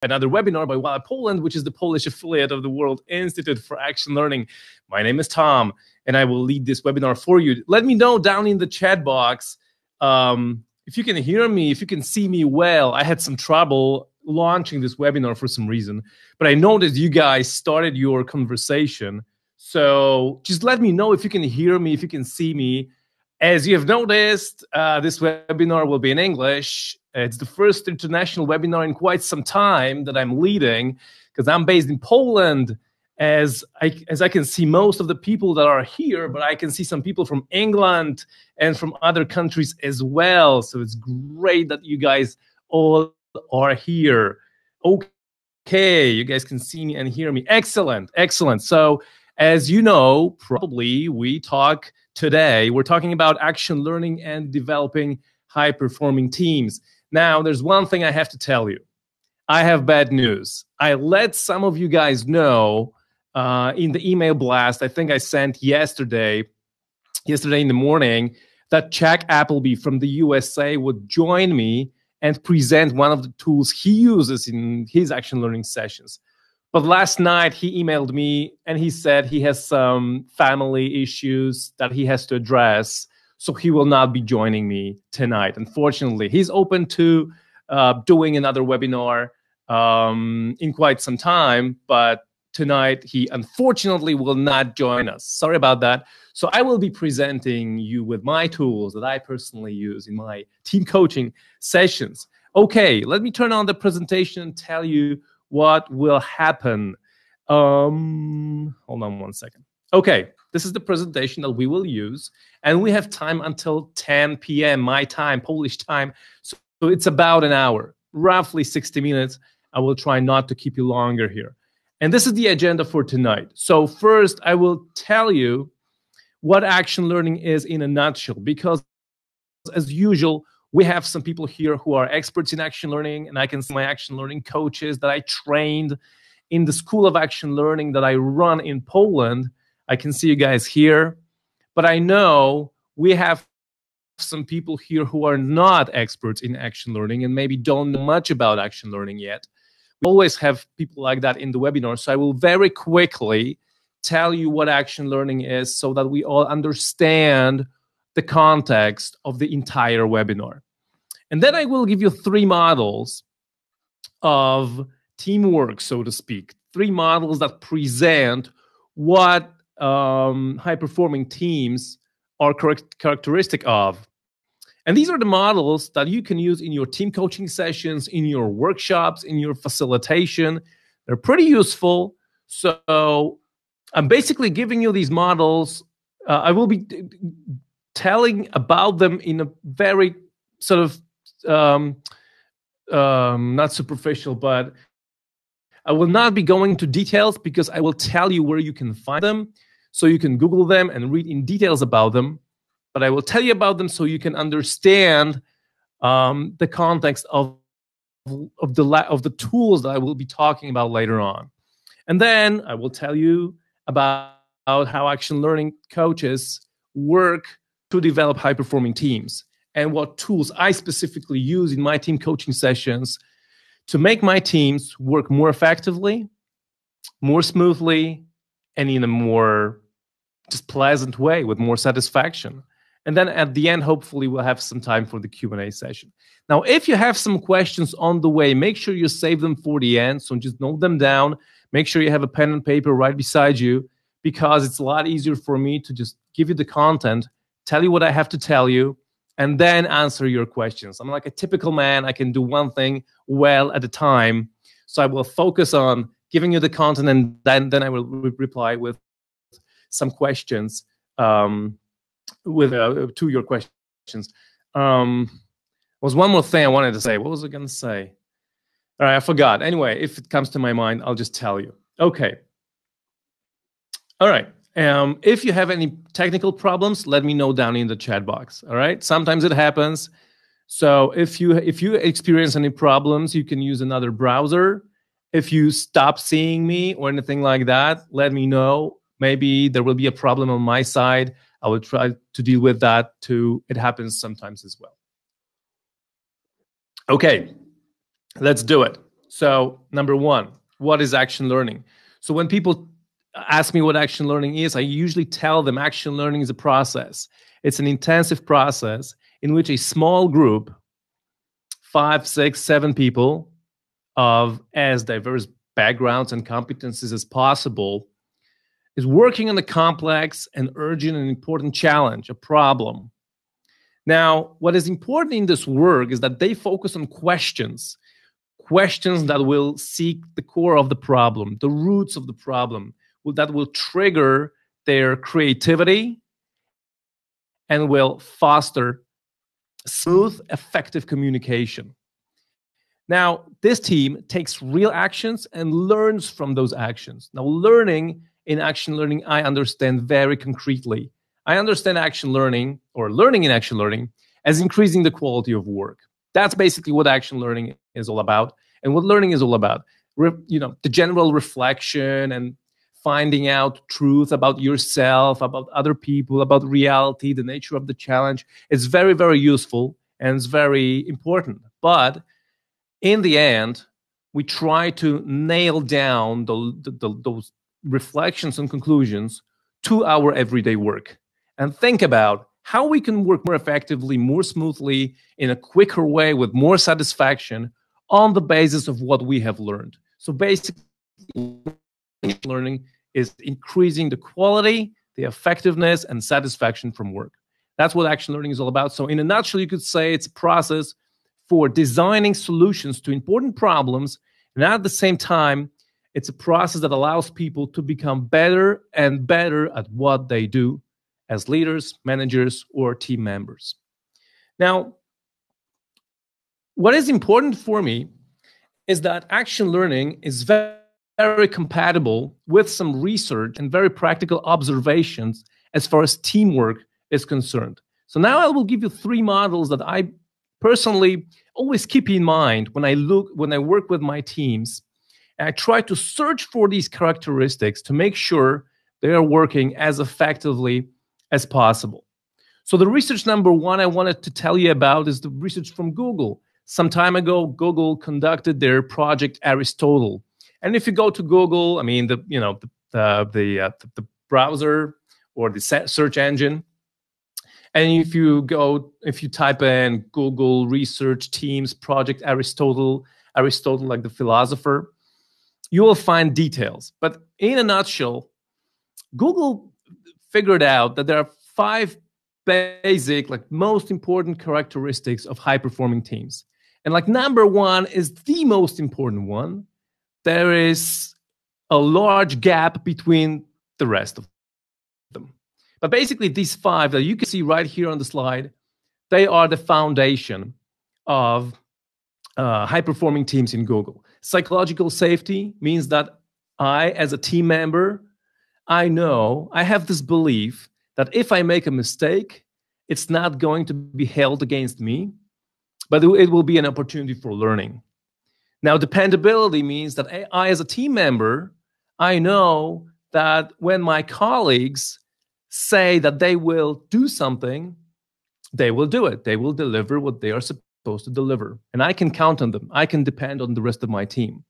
another webinar by Walla Poland, which is the Polish affiliate of the World Institute for Action Learning. My name is Tom, and I will lead this webinar for you. Let me know down in the chat box if you can hear me, if you can see me well. I had some trouble launching this webinar for some reason, but I noticed you guys started your conversation. So just let me know if you can hear me, if you can see me. As you have noticed, this webinar will be in English. It's the first international webinar in quite some time that I'm leading, because I'm based in Poland. As I can see most of the people that are here, but I can see some people from England and from other countries as well. So it's great that you guys all are here. Okay, you guys can see me and hear me. Excellent, excellent. So as you know, probably we're talking about action learning and developing high-performing teams. Now, there's one thing I have to tell you. I have bad news. I let some of you guys know in the email blast, I think I sent yesterday in the morning, that Jack Appleby from the USA would join me and present one of the tools he uses in his action learning sessions. But last night he emailed me and he said he has some family issues that he has to address, so he will not be joining me tonight. Unfortunately, he's open to doing another webinar in quite some time, but tonight he unfortunately will not join us. Sorry about that. So I will be presenting you with my tools that I personally use in my team coaching sessions. Okay, let me turn on the presentation and tell you what will happen. Hold on one second. Okay, this is the presentation that we will use, and we have time until 10 p.m. my time, Polish time. So it's about an hour, roughly 60 minutes. I will try not to keep you longer here. And this is the agenda for tonight. So first, I will tell you what action learning is in a nutshell, because as usual, we have some people here who are experts in action learning, and I can see my action learning coaches that I trained in the School of Action Learning that I run in Poland. I can see you guys here, but I know we have some people here who are not experts in action learning and maybe don't know much about action learning yet. We always have people like that in the webinar, so I will very quickly tell you what action learning is so that we all understand the context of the entire webinar. And then I will give you 3 models of teamwork, so to speak. 3 models that present what high-performing teams are characteristic of. And these are the models that you can use in your team coaching sessions, in your workshops, in your facilitation. They're pretty useful. So I'm basically giving you these models. I will be telling about them in a very sort of not superficial, but I will not be going into details, because I will tell you where you can find them, so you can Google them and read in details about them. But I will tell you about them so you can understand the context of the tools that I will be talking about later on. And then I will tell you about how action learning coaches work to develop high-performing teams, and what tools I specifically use in my team coaching sessions to make my teams work more effectively, more smoothly, and in a more just pleasant way with more satisfaction. And then at the end, hopefully, we'll have some time for the Q&A session. Now, if you have some questions on the way, make sure you save them for the end. So just note them down. Make sure you have a pen and paper right beside you, because it's a lot easier for me to just give you the content, tell you what I have to tell you, and then answer your questions. I'm like a typical man. I can do one thing well at a time. So I will focus on giving you the content, and then I will reply with some questions to your questions. Was one more thing I wanted to say. What was I going to say? All right, I forgot. Anyway, if it comes to my mind, I'll just tell you. Okay. All right. If you have any technical problems, let me know down in the chat box. All right. Sometimes it happens. So if you experience any problems, you can use another browser. If you stop seeing me or anything like that, let me know. Maybe there will be a problem on my side. I will try to deal with that too. It happens sometimes as well. Okay, let's do it. So number one, what is action learning? So when people ask me what action learning is, I usually tell them action learning is a process. It's an intensive process in which a small group, 5, 6, 7 people of as diverse backgrounds and competencies as possible, is working on a complex and urgent and important challenge, a problem. Now, what is important in this work is that they focus on questions that will seek the core of the problem, the roots of the problem, that will trigger their creativity and will foster smooth, effective communication. Now, this team takes real actions and learns from those actions. Now, learning in action learning, I understand very concretely. I understand action learning or learning in action learning as increasing the quality of work. That's basically what action learning is all about, and what learning is all about. The general reflection and finding out truth about yourself, about other people, about reality, the nature of the challenge. It's very, very useful and it's very important. But in the end, we try to nail down those reflections and conclusions to our everyday work and think about how we can work more effectively, more smoothly, in a quicker way with more satisfaction on the basis of what we have learned. So basically, learning is increasing the quality, the effectiveness, and satisfaction from work. That's what action learning is all about. So in a nutshell, you could say it's a process for designing solutions to important problems, and at the same time, it's a process that allows people to become better and better at what they do as leaders, managers, or team members. Now, what is important for me is that action learning is very, very compatible with some research and very practical observations as far as teamwork is concerned. So now I will give you 3 models that I personally always keep in mind when I work with my teams. And I try to search for these characteristics to make sure they are working as effectively as possible. So the research number 1 I wanted to tell you about is the research from Google. Some time ago, Google conducted their project Aristotle. And if you go to Google, I mean the browser or the search engine, and if you type in Google research teams project Aristotle like the philosopher, you will find details. But in a nutshell, Google figured out that there are 5 basic, most important characteristics of high-performing teams. And number 1 is the most important one. There is a large gap between the rest of them. But basically, these 5 that you can see right here on the slide, they are the foundation of high-performing teams in Google. Psychological safety means that I, as a team member, I have this belief that if I make a mistake, it's not going to be held against me, but it will be an opportunity for learning. Now, dependability means that I, as a team member, I know that when my colleagues say that they will do something, they will do it. They will deliver what they are supposed to deliver. And I can count on them. I can depend on the rest of my team.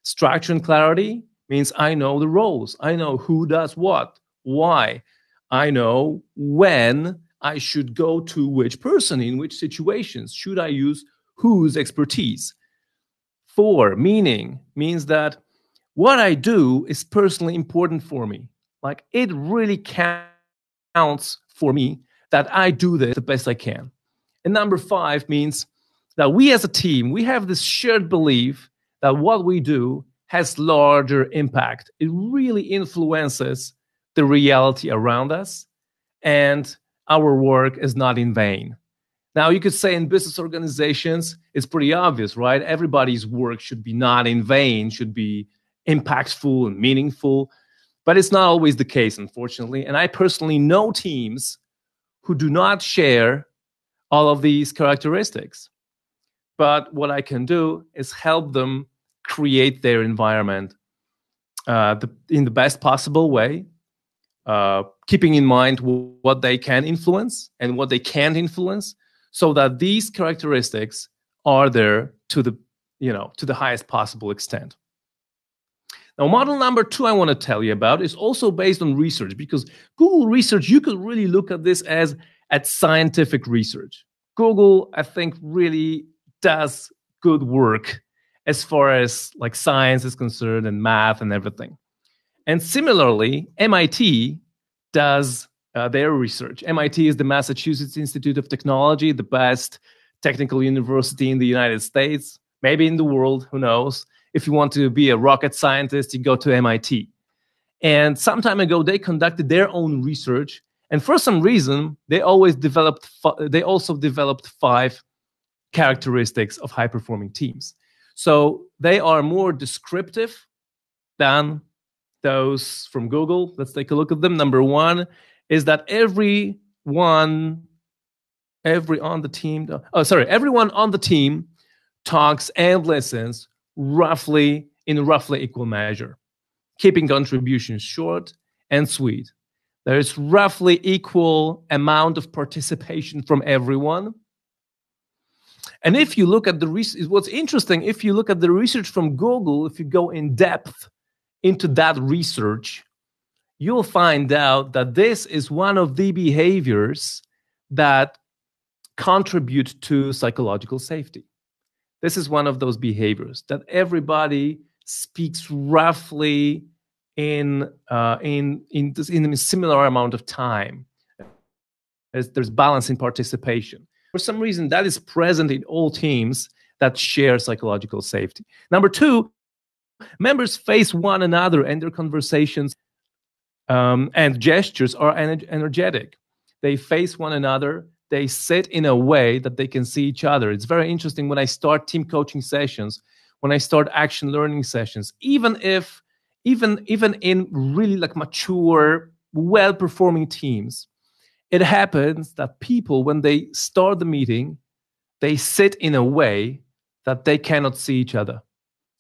Structure and clarity means I know the roles. I know who does what, why. I know when I should go to which person, in which situations. Should I use whose expertise? 4, meaning means that what I do is personally important for me. It really counts for me that I do this the best I can. And number 5 means that we as a team, we have this shared belief that what we do has larger impact. It really influences the reality around us, and our work is not in vain. Now, you could say in business organizations, it's pretty obvious, right? Everybody's work should be not in vain, should be impactful and meaningful, but it's not always the case, unfortunately. And I personally know teams who do not share all of these characteristics. But what I can do is help them create their environment in the best possible way, keeping in mind what they can influence and what they can't influence, so that these characteristics are there to the to the highest possible extent. Now, model number 2 I want to tell you about is also based on research, because Google research, you could really look at this as at scientific research. Google, I think, really does good work as far as like science is concerned and math and everything. And similarly, MIT does their research. MIT is the Massachusetts Institute of Technology, the best technical university in the United States, maybe in the world, who knows. If you want to be a rocket scientist, you go to MIT. And some time ago, they conducted their own research. And for some reason, they also developed 5 characteristics of high-performing teams. So they are more descriptive than those from Google. Let's take a look at them. Number 1 is that everyone on the team talks and listens roughly equal measure, keeping contributions short and sweet. There is roughly equal amount of participation from everyone. And if you look at the research, what's interesting, if you look at the research from Google, if you go in depth into that research, you'll find out that this is one of the behaviors that contribute to psychological safety. This is one of those behaviors that everybody speaks roughly in a similar amount of time. There's balance in participation. For some reason, that is present in all teams that share psychological safety. Number 2, members face one another, and their conversations and gestures are energetic. They face one another. They sit in a way that they can see each other. It's very interesting when I start team coaching sessions, when I start action learning sessions, even in really like mature, well-performing teams, it happens that people, when they start the meeting, they sit in a way that they cannot see each other,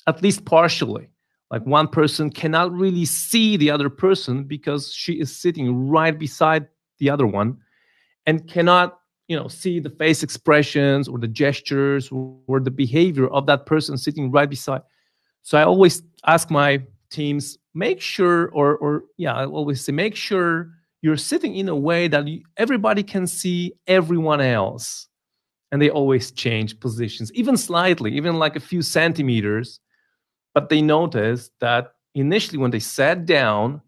at least partially. Like one person cannot really see the other person because she is sitting right beside the other one and cannot, see the face expressions or the gestures or the behavior of that person sitting right beside. So I always ask my teams, make sure, I always say, make sure you're sitting in a way that everybody can see everyone else. And they always change positions, even slightly, even like a few centimeters. But they noticed that initially when they sat down,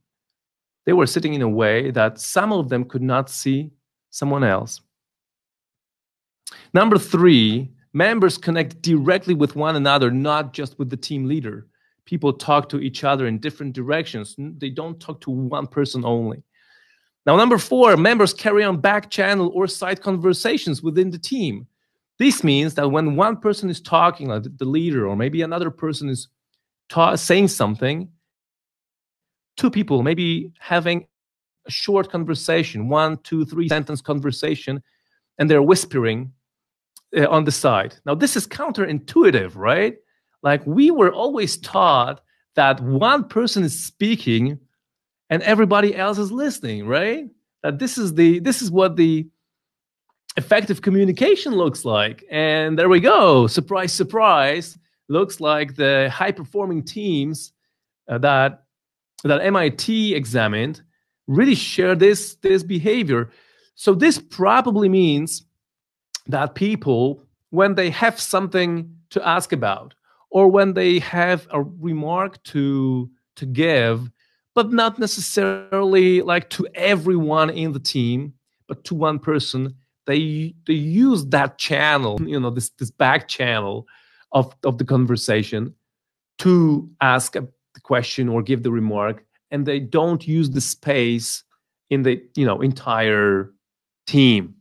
they were sitting in a way that some of them could not see someone else. Number 3, members connect directly with one another, not just with the team leader. People talk to each other in different directions. They don't talk to one person only. Now, number 4, members carry on back channel or side conversations within the team. This means that when one person is talking, like the leader, or maybe another person is saying something, 2 people maybe having a short conversation, 1, 2, 3 sentence conversation, and they're whispering on the side. Now, this is counterintuitive, right? Like we were always taught that one person is speaking and everybody else is listening, right? That this is what the effective communication looks like. And there we go. Surprise, surprise. Looks like the high-performing teams that MIT examined really share this behavior. So this probably means that people, when they have something to ask about, or when they have a remark to give, but not necessarily like to everyone in the team, but to one person, they use that channel, this back channel of the conversation to ask the question or give the remark, and they don't use the space in the entire team.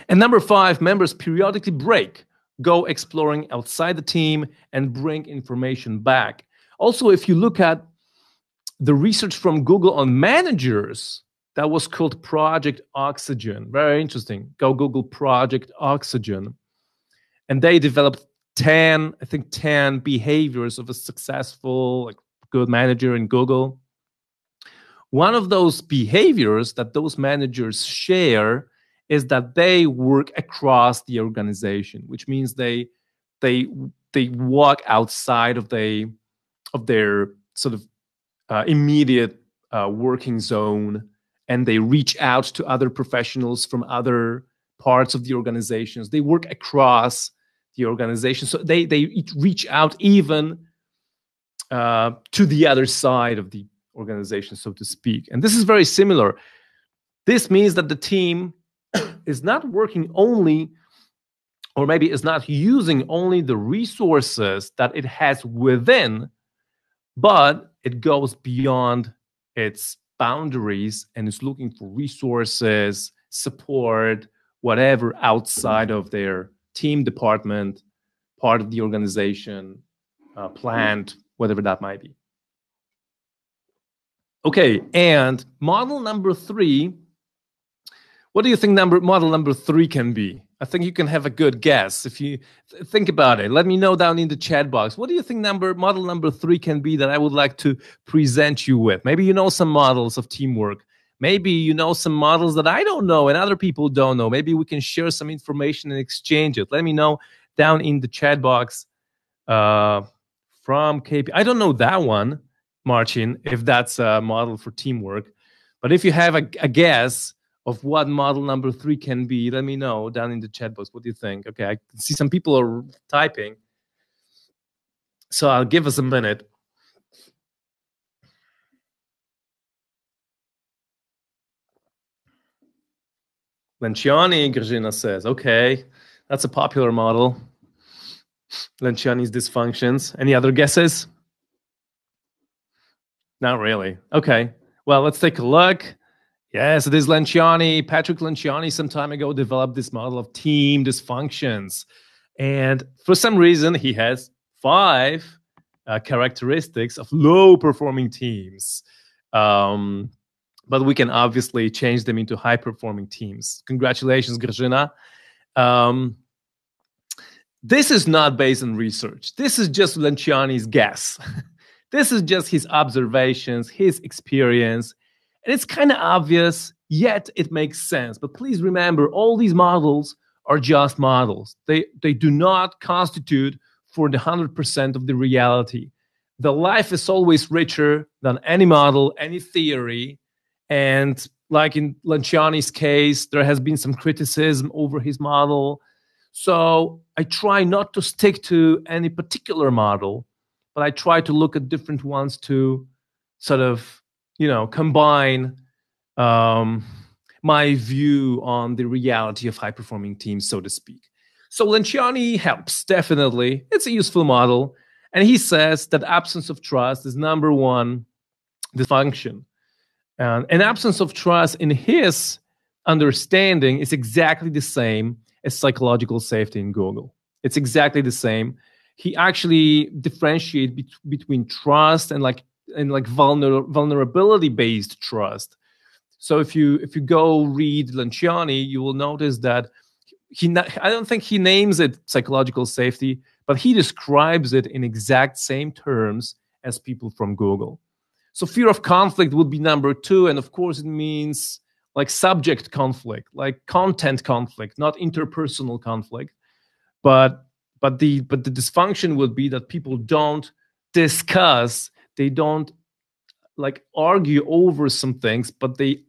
And number 5, members periodically break, go exploring outside the team, and bring information back. Also, if you look at the research from Google on managers, that was called Project Oxygen. Very interesting. Go Google Project Oxygen. And they developed 10 behaviors of a successful, good manager in Google. One of those behaviors that those managers share is that they work across the organization, which means they they walk outside of their sort of immediate working zone, and they reach out to other professionals from other parts of the organizations. They work across the organization, so they reach out even to the other side of the organization, so to speak. And this is very similar. This means that the team is not working only, or maybe is not using only the resources that it has within, but it goes beyond its boundaries and is looking for resources, support, whatever outside of their team, department, part of the organization, plant, whatever that might be. Okay, and model number 3, what do you think model number 3 can be? I think you can have a good guess if you think about it. Let me know down in the chat box. What do you think model number 3 can be that I would like to present you with? Maybe you know some models of teamwork. Maybe you know some models that I don't know and other people don't know. Maybe we can share some information and exchange it. Let me know down in the chat box from KP. I don't know that one, Marcin, if that's a model for teamwork. But if you have a guess of what model number 3 can be, let me know down in the chat box. What do you think? Okay, I can see some people are typing. So I'll give us a minute. Lenciani, Grażyna says, okay, that's a popular model. Lenciani's dysfunctions. Any other guesses? Not really. Okay, well, let's take a look. Yes, it is Lenciani. Patrick Lenciani some time ago developed this model of team dysfunctions. And for some reason, he has 5 characteristics of low-performing teams. But we can obviously change them into high-performing teams. Congratulations, Grażyna. This is not based on research. This is just Lenciani's guess. This is just his observations, his experience. And it's kind of obvious, yet it makes sense. But please remember, all these models are just models. They do not constitute for the 100% of the reality. The life is always richer than any model, any theory. And like in Lenciani's case, there has been some criticism over his model. So I try not to stick to any particular model, but I try to look at different ones to sort of, combine my view on the reality of high-performing teams, so to speak. So Lenciani helps, definitely. It's a useful model. And he says that absence of trust is number 1 dysfunction. And an absence of trust, in his understanding, is exactly the same as psychological safety in Google. It's exactly the same. He actually differentiates between trust and vulnerability-based trust. So if you go read Lenciani, you will notice that I don't think he names it psychological safety, but he describes it in exact same terms as people from Google. So fear of conflict would be number 2, and of course it means like subject conflict, like content conflict, not interpersonal conflict. But the dysfunction would be that people don't discuss, they don't like argue over some things, but they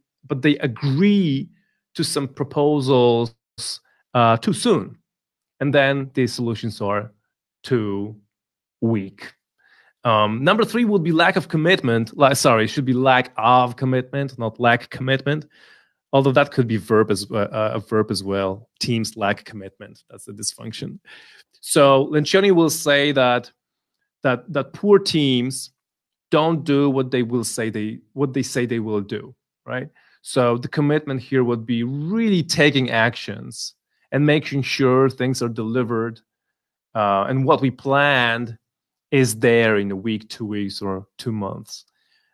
agree to some proposals too soon, and then the solutions are too weak. Number 3 would be lack of commitment. It should be lack of commitment, not lack commitment. Although that could be a verb as well. Teams lack commitment. That's the dysfunction. So Lenciani will say that poor teams don't do what they say they will do, right? So the commitment here would be really taking actions and making sure things are delivered, and what we planned is there in a week, 2 weeks, or 2 months.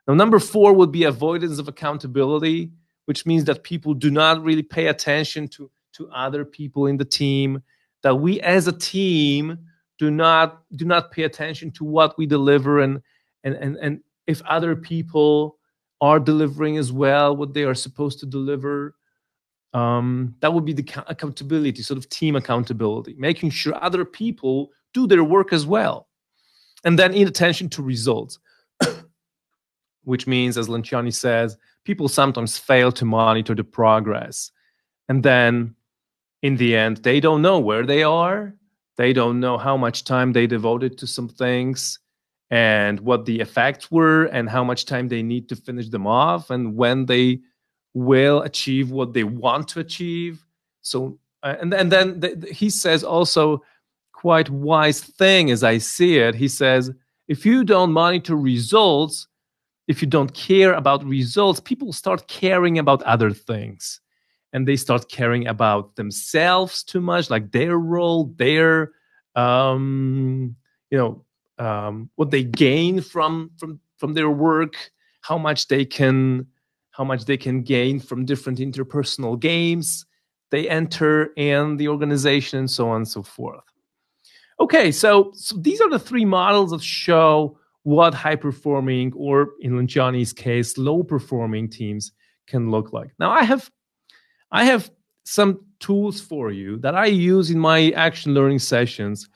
Now, number 4 would be avoidance of accountability, which means that people do not really pay attention to other people in the team, that we as a team do not pay attention to what we deliver, and if other people are delivering as well what they are supposed to deliver. That would be the accountability, sort of team accountability, making sure other people do their work as well. And then inattention to results, which means, as Lon Chaneys says, people sometimes fail to monitor the progress. And then in the end, they don't know where they are. They don't know how much time they devoted to some things and what the effects were and how much time they need to finish them off and when they will achieve what they want to achieve. So, and then he says also quite wise thing as I see it. He says, if you don't monitor results, if you don't care about results, people start caring about other things. And they start caring about themselves too much, like their role, their, what they gain from their work, how much they can gain from different interpersonal games they enter in the organization, and so on and so forth. Okay, so these are the three models that show what high-performing, or in Lon Chaneys' case, low-performing teams can look like. Now, I have some tools for you that I use in my action learning sessions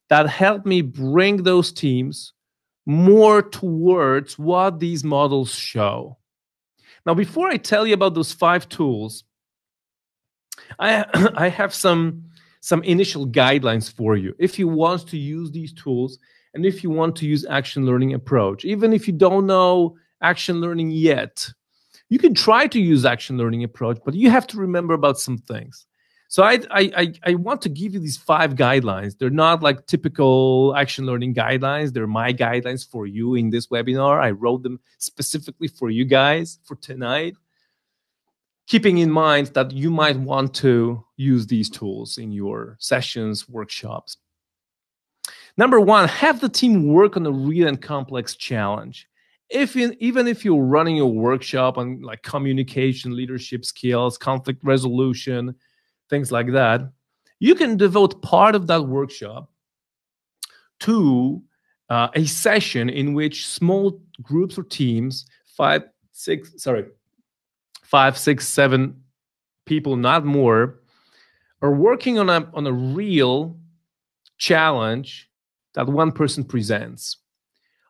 that help me bring those teams more towards what these models show. Now, before I tell you about those 5 tools, I have some initial guidelines for you. If you want to use these tools, and if you want to use action learning approach, even if you don't know action learning yet, you can try to use action learning approach, but you have to remember about some things. So I want to give you these 5 guidelines. They're not like typical action learning guidelines. They're my guidelines for you in this webinar. I wrote them specifically for you guys for tonight, keeping in mind that you might want to use these tools in your sessions, workshops. Number 1, have the team work on a real and complex challenge. Even if you're running a workshop on like communication, leadership skills, conflict resolution, things like that, you can devote part of that workshop to a session in which small groups or teams, 5, 6, 7 people, not more, are working on a real challenge that one person presents.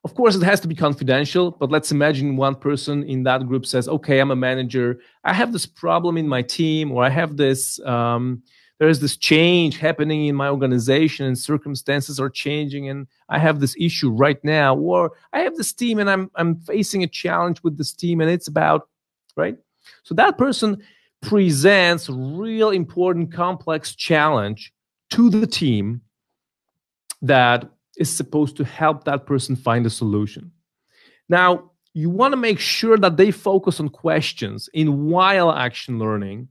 Of course, it has to be confidential, but let's imagine one person in that group says, okay, I'm a manager. I have this problem in my team, or I have this, there is this change happening in my organization and circumstances are changing and I have this issue right now, or I have this team and I'm facing a challenge with this team and it's about, right? So that person presents a real important, complex challenge to the team that is supposed to help that person find a solution. Now, you want to make sure that they focus on questions. In WILE Action Learning,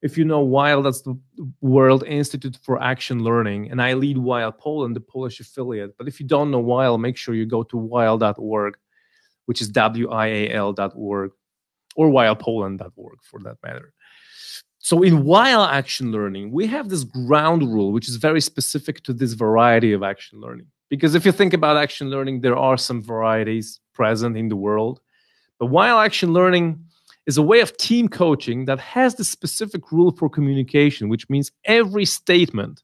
if you know WILE, that's the World Institute for Action Learning, and I lead WILE Poland, the Polish affiliate. But if you don't know WILE, make sure you go to wile.org, which is WIAL.org, or wilepoland.org for that matter. So in WILE Action Learning, we have this ground rule, which is very specific to this variety of action learning. Because if you think about action learning, there are some varieties present in the world. But WILE Action Learning is a way of team coaching that has the specific rule for communication, which means every statement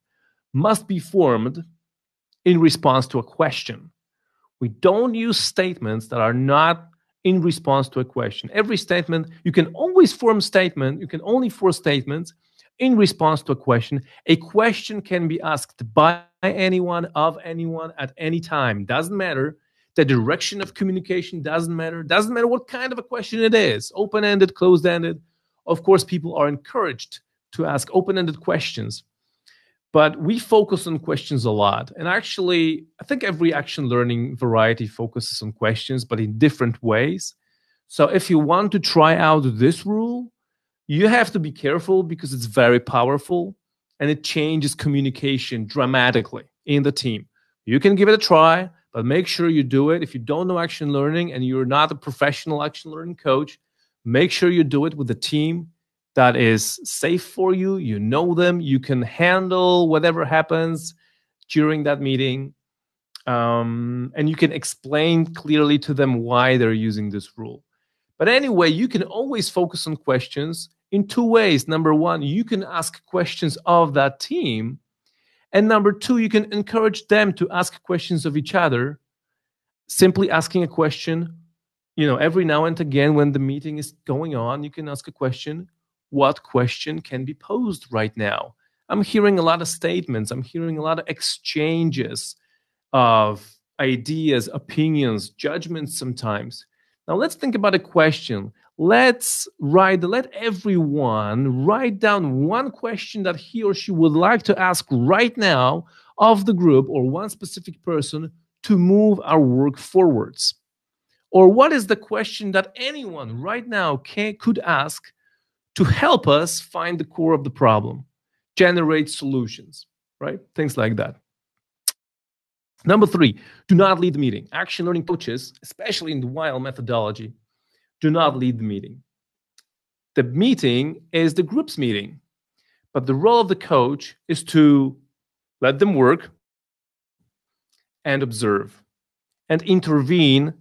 must be formed in response to a question. We don't use statements that are not in response to a question. Every statement, you can always form statement, you can only form statements in response to a question. A question can be asked by anyone, of anyone, at any time. Doesn't matter. The direction of communication doesn't matter. Doesn't matter what kind of a question it is. Open-ended, closed-ended. Of course, people are encouraged to ask open-ended questions. But we focus on questions a lot. And actually, I think every action learning variety focuses on questions, but in different ways. So if you want to try out this rule, you have to be careful because it's very powerful and it changes communication dramatically in the team. You can give it a try, but make sure you do it. If you don't know action learning and you're not a professional action learning coach, make sure you do it with a team that is safe for you. You know them. You can handle whatever happens during that meeting. And you can explain clearly to them why they're using this rule. But anyway, you can always focus on questions in 2 ways. Number 1, you can ask questions of that team. And number two, you can encourage them to ask questions of each other. Simply asking a question, every now and again when the meeting is going on, you can ask a question. What question can be posed right now? I'm hearing a lot of statements. I'm hearing a lot of exchanges of ideas, opinions, judgments sometimes. Now let's think about a question. Let everyone write down one question that he or she would like to ask right now of the group or one specific person to move our work forwards. Or what is the question that anyone right now could ask to help us find the core of the problem, generate solutions, right? Things like that. Number three, do not lead the meeting. Action learning coaches, especially in the WILE methodology, do not lead the meeting. The meeting is the group's meeting, but the role of the coach is to let them work and observe and intervene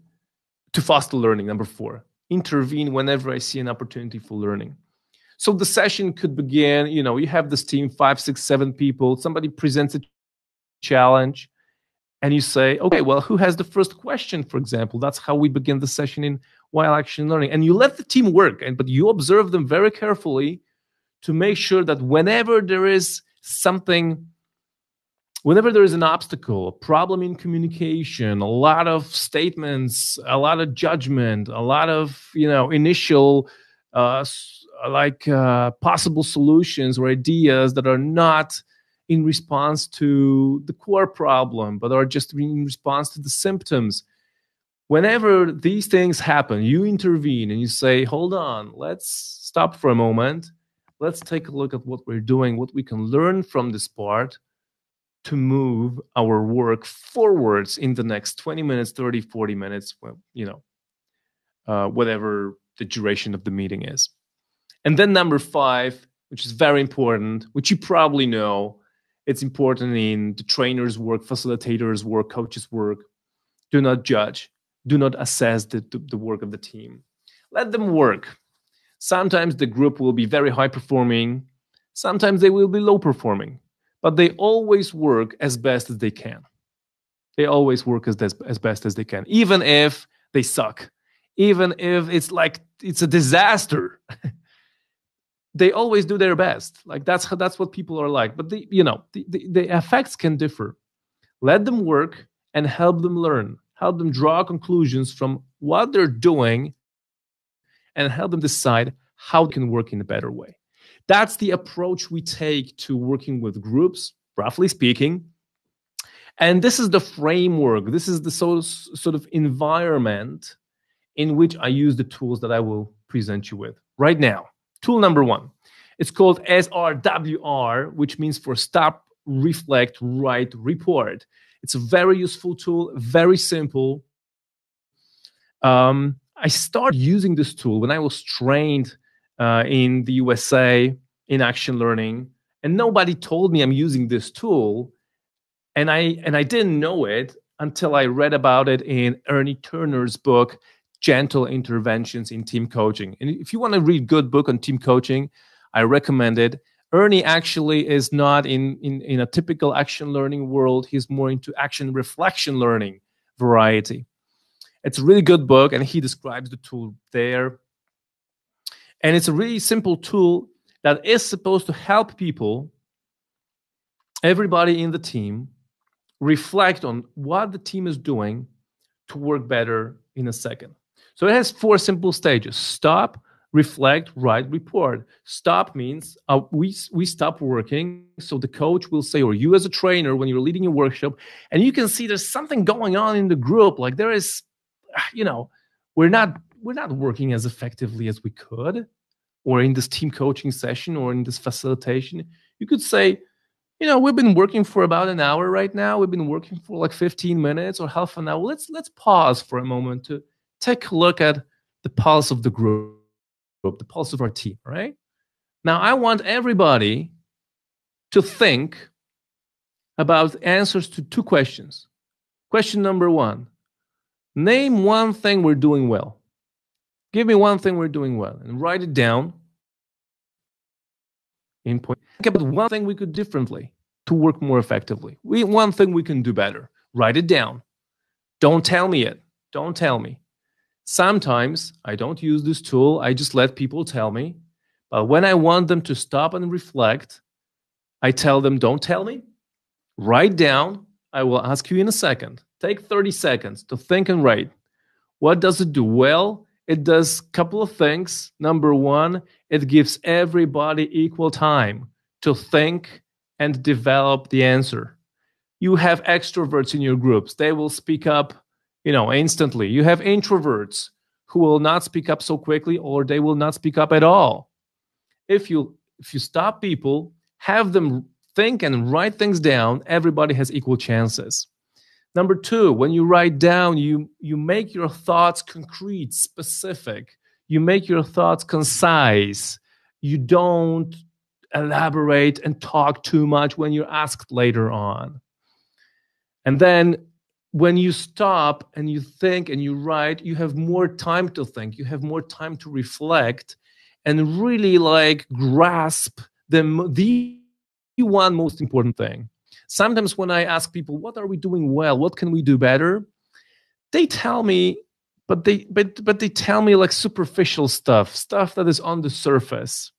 to foster learning. Number four, intervene whenever I see an opportunity for learning. So the session could begin, you have this team, 5, 6, 7 people, somebody presents a challenge, and you say, okay, well, who has the first question, for example? That's how we begin the session in WILE Action Learning. And you let the team work, but you observe them very carefully to make sure that whenever there is an obstacle, a problem in communication, a lot of statements, a lot of judgment, a lot of, initial possible solutions or ideas that are not in response to the core problem, but are just in response to the symptoms. Whenever these things happen, you intervene and you say, hold on, let's stop for a moment. Let's take a look at what we're doing, what we can learn from this part to move our work forwards in the next 20 minutes, 30, 40 minutes, whatever the duration of the meeting is. And then number 5, which is very important, which you probably know, it's important in the trainer's work, facilitator's work, coach's work. Do not judge. Do not assess the work of the team. Let them work. Sometimes the group will be very high performing. Sometimes they will be low performing. But they always work as best as they can. They always work as best as they can, even if they suck, even if it's a disaster. They always do their best. That's what people are like. But the effects can differ. Let them work and help them learn. Help them draw conclusions from what they're doing, and help them decide how they can work in a better way. That's the approach we take to working with groups, roughly speaking. And this is the framework. This is the sort of environment in which I use the tools that I will present you with right now. Tool number 1. It's called SRWR, which means for Stop, Reflect, Write, Report. It's a very useful tool, very simple. I started using this tool when I was trained in the USA in action learning, and nobody told me I'm using this tool, and I didn't know it until I read about it in Ernie Turner's book, Gentle Interventions in Team Coaching. And if you want to read a good book on team coaching, I recommend it. Ernie actually is not in a typical action learning world. He's more into action reflection learning variety. It's a really good book, and he describes the tool there. And it's a really simple tool that is supposed to help people, everybody in the team, reflect on what the team is doing to work better in a second. So it has 4 simple stages: stop, reflect, write, report. Stop means we stop working. So the coach will say, or you as a trainer, when you're leading a workshop, and you can see there's something going on in the group, like there is, we're not working as effectively as we could, or in this team coaching session or in this facilitation. You could say, we've been working for about an hour right now. We've been working for like 15 minutes or half an hour. Let's pause for a moment to take a look at the pulse of the group, the pulse of our team, right? Now, I want everybody to think about answers to 2 questions. Question number 1, name one thing we're doing well. Give me one thing we're doing well, and write it down in point. Think about one thing we could do differently. to work more effectively. One thing we can do better, write it down. Don't tell me it. Don't tell me. Sometimes I don't use this tool. I just let people tell me. But when I want them to stop and reflect, I tell them, don't tell me. Write down. I will ask you in a second. Take 30 seconds to think and write. What does it do? Well, it does a couple of things. Number one, it gives everybody equal time to think and develop the answer. You have extroverts in your groups. They will speak up, instantly. You have introverts who will not speak up so quickly, or they will not speak up at all. If you stop people, have them think and write things down, everybody has equal chances. Number two, when you write down, you make your thoughts concrete, specific. You make your thoughts concise. You don't elaborate and talk too much when you're asked later on. And then when you stop and you think and you write, you have more time to think. You have more time to reflect and really grasp the one most important thing. Sometimes when I ask people, what are we doing well? What can we do better? They tell me, but they tell me superficial stuff that is on the surface.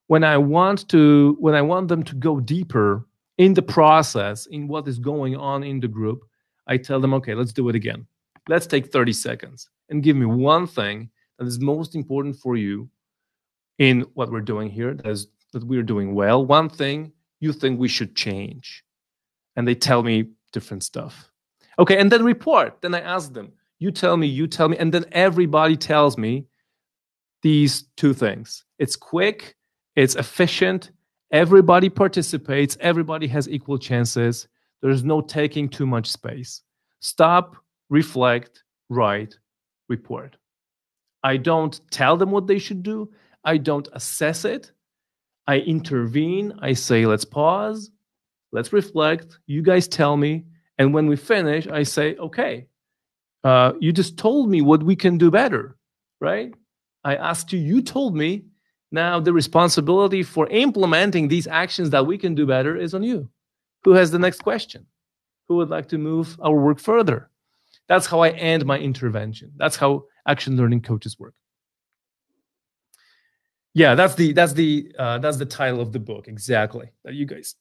When I want them to go deeper in the process, in what is going on in the group, I tell them, okay, let's do it again. Let's take 30 seconds and give me one thing that is most important for you in what we're doing here, that we're doing well. One thing you think we should change. And they tell me different stuff. Okay, and then report. Then I ask them, you tell me, and then everybody tells me these two things. It's quick, it's efficient, everybody participates, everybody has equal chances. There's no taking too much space. Stop, reflect, write, report. I don't tell them what they should do. I don't assess it. I intervene. I say, let's pause. Let's reflect. You guys tell me. And when we finish, I say, okay, you just told me what we can do better, right? I asked you, you told me. Now the responsibility for implementing these actions that we can do better is on you. Who has the next question? Who would like to move our work further? That's how I end my intervention. That's how action learning coaches work. Yeah, that's the title of the book, exactly, that you guys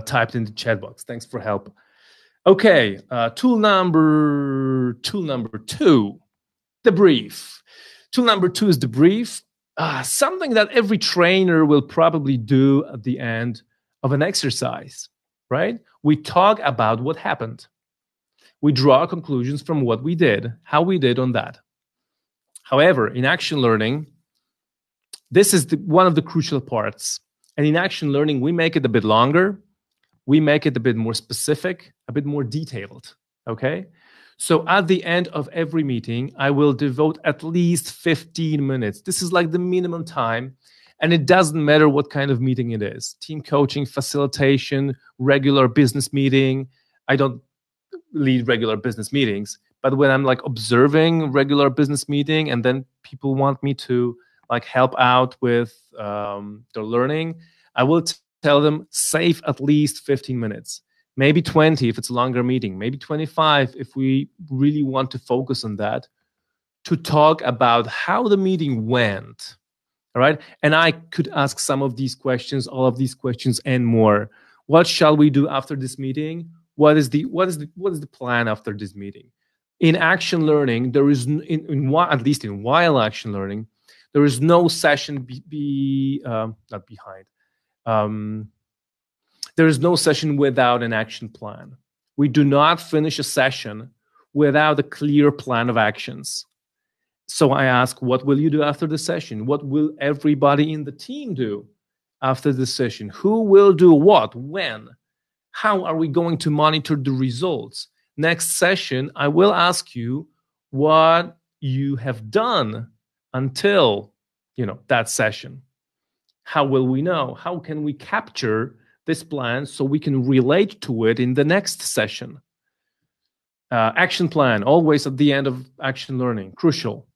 typed in the chat box. Thanks for help. Okay, tool number two, Debrief. Tool number two is Debrief. Something that every trainer will probably do at the end of an exercise, right? We talk about what happened. We draw conclusions from what we did, how we did on that. However, in action learning, this is one of the crucial parts. And in action learning, we make it a bit longer. We make it a bit more specific, a bit more detailed, okay? So at the end of every meeting, I will devote at least 15 minutes. This is like the minimum time. And it doesn't matter what kind of meeting it is. Team coaching, facilitation, regular business meeting. I don't lead regular business meetings. But when I'm observing regular business meeting and then people want me to help out with their learning, I will tell them save at least 15 minutes, maybe 20 if it's a longer meeting, maybe 25 if we really want to focus on that, to talk about how the meeting went. All right. And I could ask some of these questions, all of these questions and more. What shall we do after this meeting? What is the plan after this meeting? In action learning, there is at least in wild action learning, there is no session not behind. There is no session without an action plan. We do not finish a session without a clear plan of actions. So I ask, what will you do after the session? What will everybody in the team do after the session? Who will do what? When? How are we going to monitor the results? Next session, I will ask you what you have done until, that session. How will we know? How can we capture this plan so we can relate to it in the next session? Action plan, always at the end of action learning, crucial.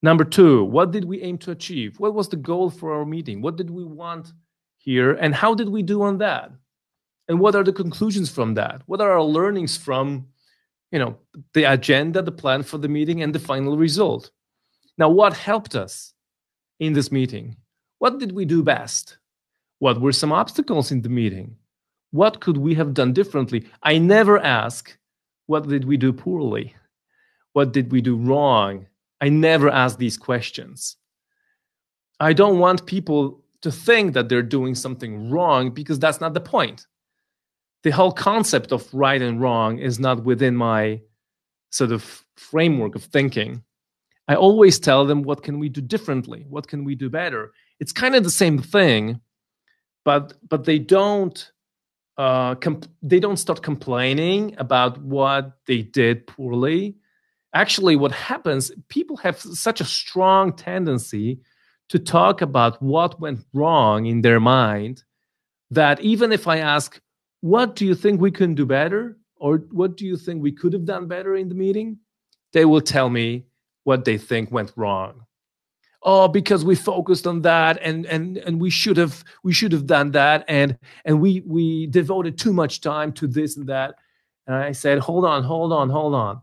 Number two, what did we aim to achieve? What was the goal for our meeting? What did we want here, and how did we do on that? And what are the conclusions from that? What are our learnings from, the agenda, the plan for the meeting, and the final result? Now, what helped us in this meeting? What did we do best? What were some obstacles in the meeting? What could we have done differently? I never ask, what did we do poorly? What did we do wrong? I never ask these questions. I don't want people to think that they're doing something wrong, because that's not the point. The whole concept of right and wrong is not within my sort of framework of thinking. I always tell them, what can we do differently? What can we do better? It's kind of the same thing, but they don't start complaining about what they did poorly. Actually, what happens, people have such a strong tendency to talk about what went wrong in their mind, that even if I ask, what do you think we can do better? Or what do you think we could have done better in the meeting? They will tell me what they think went wrong. Oh, because we focused on that, and we should have done that, and we devoted too much time to this and that. And I said, hold on.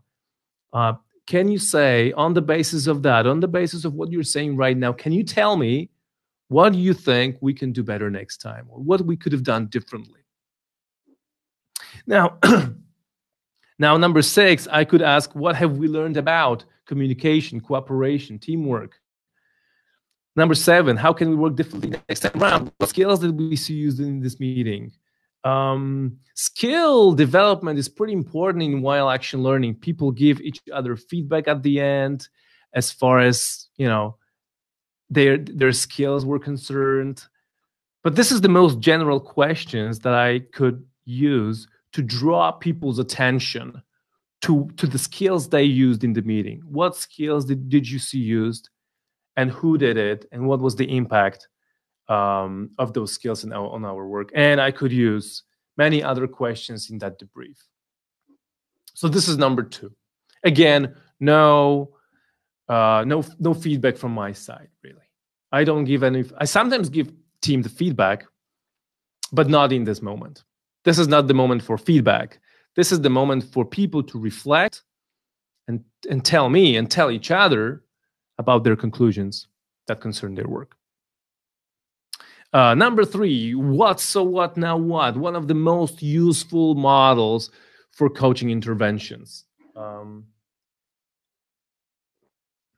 Can you say, on the basis of that, on the basis of what you're saying right now, can you tell me what do you think we can do better next time, or what we could have done differently? Now, number 6, I could ask, what have we learned about communication, cooperation, teamwork? Number 7, how can we work differently next time around? What skills did we see used in this meeting? Skill development is pretty important in while action learning. People give each other feedback at the end as far as, their skills were concerned. But this is the most general questions that I could use to draw people's attention to the skills they used in the meeting. What skills did you see used, and who did it, and what was the impact of those skills on our work? And I could use many other questions in that debrief. So this is number 2. Again, no feedback from my side, really. I don't give any. I sometimes give team the feedback, but not in this moment. This is not the moment for feedback. This is the moment for people to reflect and tell me and tell each other about their conclusions that concern their work. Number 3, what, so what, now what? One of the most useful models for coaching interventions.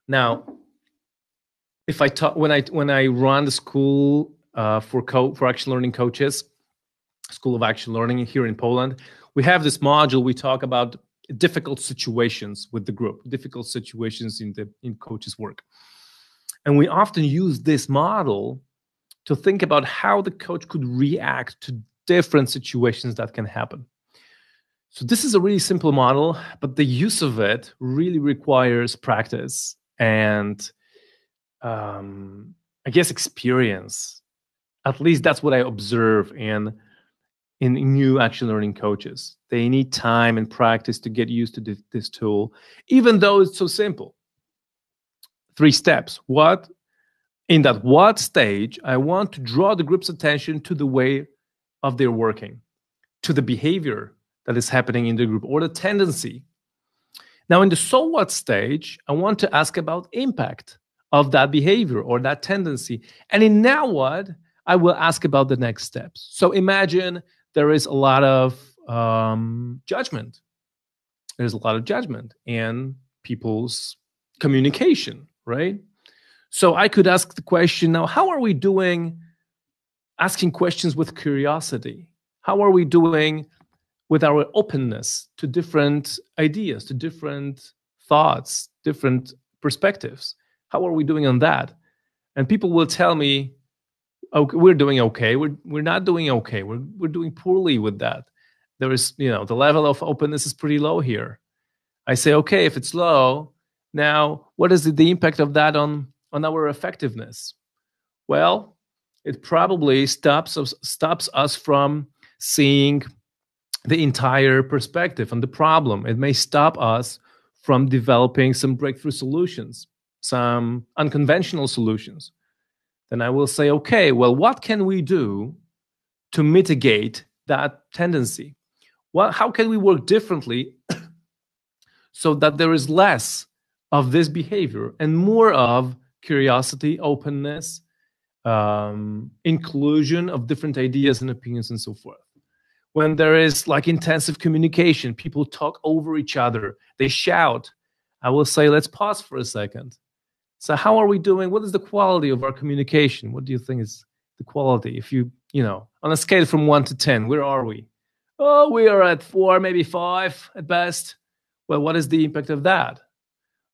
Now, if I talk, when I run the school for action learning coaches, School of Action Learning here in Poland, we have this module. We talk about difficult situations with the group, difficult situations in coaches' work, and we often use this model to think about how the coach could react to different situations that can happen. So this is a really simple model, but the use of it really requires practice and I guess experience. At least that's what I observe in new action learning coaches. They need time and practice to get used to this tool, even though it's so simple. 3 steps. In that what stage, I want to draw the group's attention to the way of their working, to the behavior that is happening in the group, or the tendency. Now, in the so what stage, I want to ask about impact of that behavior or that tendency. And in now what, I will ask about the next steps. So imagine there is a lot of judgment. There's a lot of judgment in people's communication, right? So I could ask the question, now, how are we doing asking questions with curiosity? How are we doing with our openness to different ideas, to different thoughts, different perspectives? How are we doing on that? And people will tell me, okay, we're doing okay. We're not doing okay. We're doing poorly with that. There is, the level of openness is pretty low here. I say, okay, if it's low, now what is the impact of that on our effectiveness? Well, it probably stops us from seeing the entire perspective on the problem. It may stop us from developing some breakthrough solutions, some unconventional solutions. then I will say, okay, well, what can we do to mitigate that tendency? How can we work differently so that there is less of this behavior and more of curiosity, openness, inclusion of different ideas and opinions and so forth? When there is like intensive communication, people talk over each other, they shout, I will say, let's pause for a second. So how are we doing? What is the quality of our communication? What do you think is the quality? If you know, on a scale from 1 to 10, where are we? Oh, we are at 4, maybe 5 at best. Well, what is the impact of that?